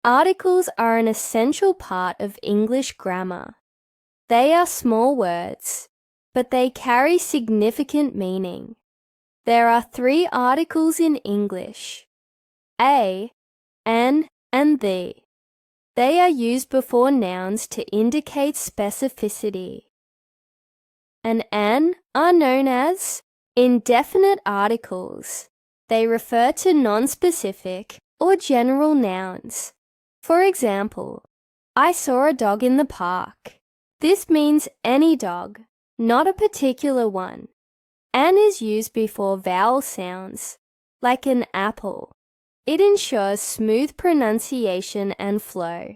Articles are an essential part of English grammar. They are small words, but they carry significant meaning. There are 3 articles in English: a, an, and the. They are used before nouns to indicate specificity. An are known as indefinite articles. They refer to non-specific or general nouns. For example, I saw a dog in the park. This means any dog, not a particular one. An is used before vowel sounds, like an apple. It ensures smooth pronunciation and flow.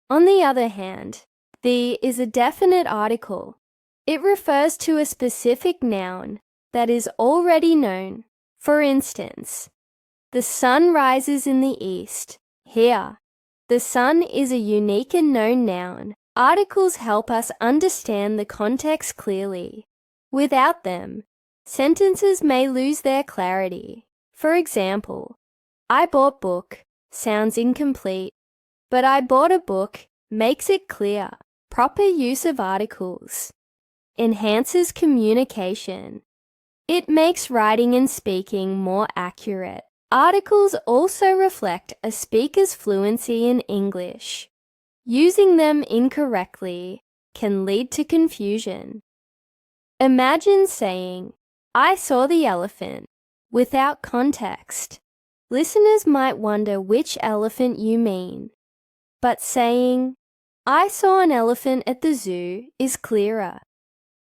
On the other hand, the is a definite article. It refers to a specific noun that is already known. For instance, the sun rises in the east. Here, the sun is a unique and known noun. Articles help us understand the context clearly. Without them, sentences may lose their clarity. For example, I bought book sounds incomplete, but I bought a book makes it clear. Proper use of articles enhances communication. It makes writing and speaking more accurate. Articles also reflect a speaker's fluency in English. Using them incorrectly can lead to confusion. Imagine saying, I saw the elephant, without context. Listeners might wonder which elephant you mean. But saying, I saw an elephant at the zoo is clearer.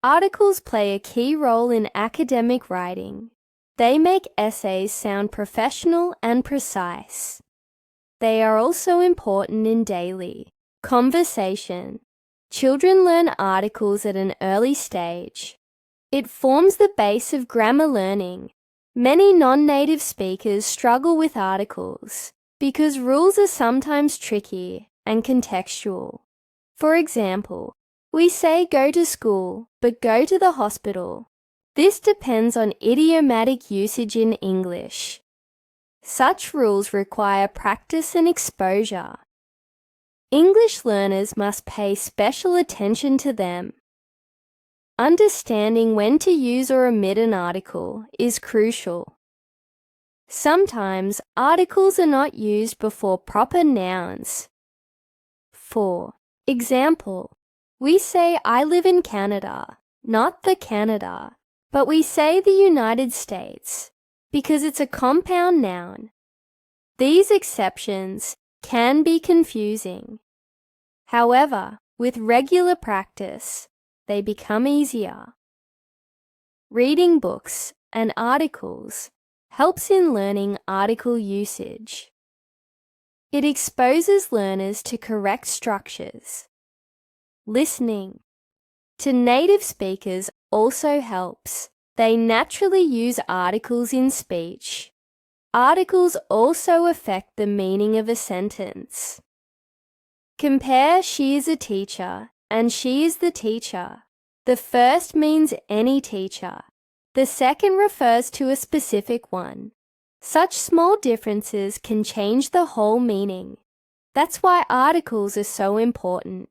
Articles play a key role in academic writing. They make essays sound professional and precise. They are also important in daily conversation. Children learn articles at an early stage. It forms the base of grammar learning. Many non-native speakers struggle with articles because rules are sometimes tricky and contextual. For example, we say go to school, but go to the hospital. This depends on idiomatic usage in English. Such rules require practice and exposure. English learners must pay special attention to them. Understanding when to use or omit an article is crucial. Sometimes articles are not used before proper nouns. For example, we say I live in Canada, not the Canada, but we say the United States because it's a compound noun. These exceptions can be confusing. However, with regular practice, they become easier. Reading books and articles helps in learning article usage. It exposes learners to correct structures. Listening to native speakers also helps. They naturally use articles in speech. Articles also affect the meaning of a sentence. Compare she is a teacher and she is the teacher. The first means any teacher. The second refers to a specific one. Such small differences can change the whole meaning. That's why articles are so important.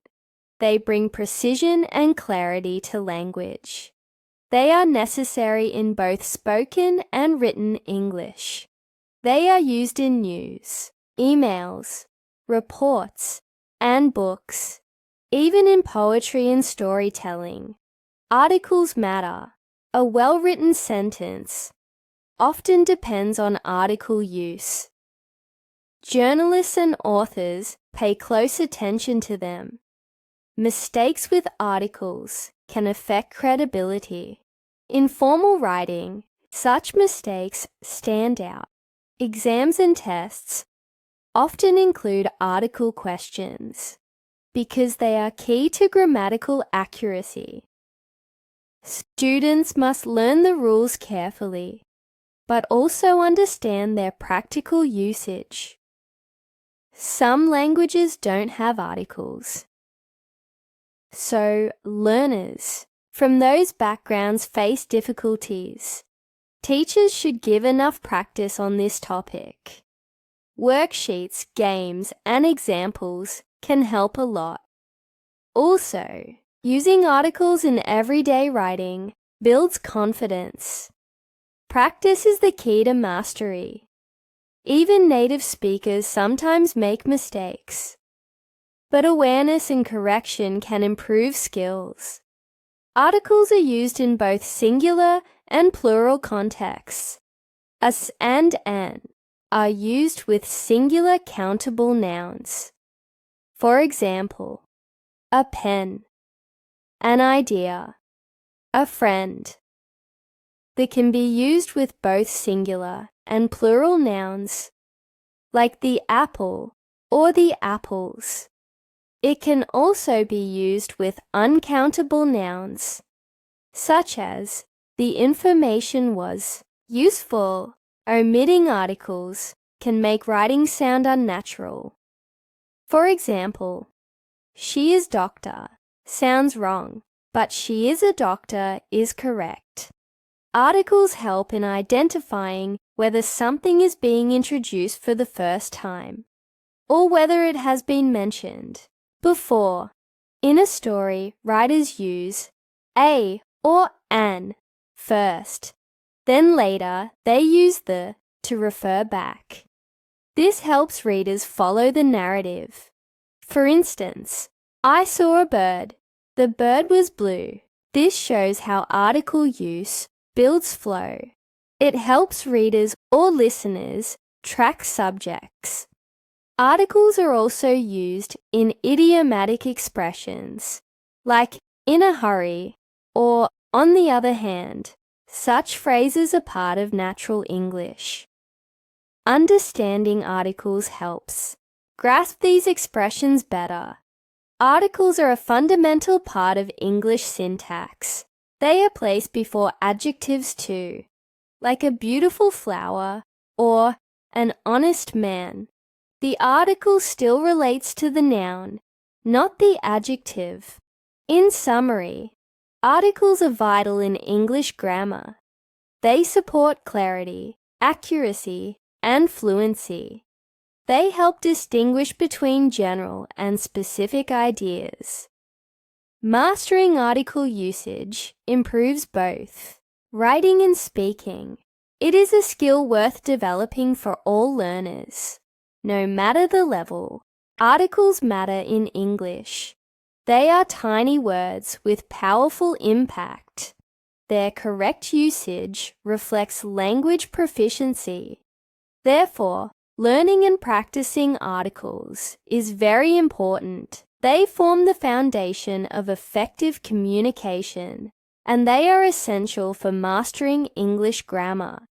They bring precision and clarity to language. They are necessary in both spoken and written English. They are used in news, emails, reports, and books. Even in poetry and storytelling, articles matter. A well-written sentence often depends on article use. Journalists and authors pay close attention to them. Mistakes with articles can affect credibility. In formal writing, such mistakes stand out. Exams and tests often include article questions because they are key to grammatical accuracy. Students must learn the rules carefully, but also understand their practical usage. Some languages don't have articles. So, learners from those backgrounds face difficulties. Teachers should give enough practice on this topic. worksheets, games, and examples can help a lot. Also, using articles in everyday writing builds confidence. Practice is the key to mastery. Even native speakers sometimes make mistakes, but awareness and correction can improve skills. Articles are used in both singular and plural contexts. As and an are used with singular countable nouns. For example, a pen, an idea, a friend. They can be used with both singular and plural nouns, like the apple or the apples. It can also be used with uncountable nouns, such as the information was useful. Omitting articles can make writing sound unnatural. For example, she is doctor sounds wrong, but she is a doctor is correct. Articles help in identifying whether something is being introduced for the first time, or whether it has been mentioned before. In a story, writers use a or an first. Then later, they use the to refer back. This helps readers follow the narrative. For instance, I saw a bird. The bird was blue. This shows how article use builds flow. It helps readers or listeners track subjects. Articles are also used in idiomatic expressions, like in a hurry or on the other hand. Such phrases are part of natural English. Understanding articles helps grasp these expressions better. Articles are a fundamental part of English syntax. They are placed before adjectives too, like a beautiful flower or an honest man. The article still relates to the noun, not the adjective. In summary, articles are vital in English grammar. They support clarity, accuracy, and fluency. They help distinguish between general and specific ideas. Mastering article usage improves both writing and speaking. It is a skill worth developing for all learners. No matter the level, articles matter in English. They are tiny words with powerful impact. Their correct usage reflects language proficiency. Therefore, learning and practicing articles is very important. They form the foundation of effective communication, and they are essential for mastering English grammar.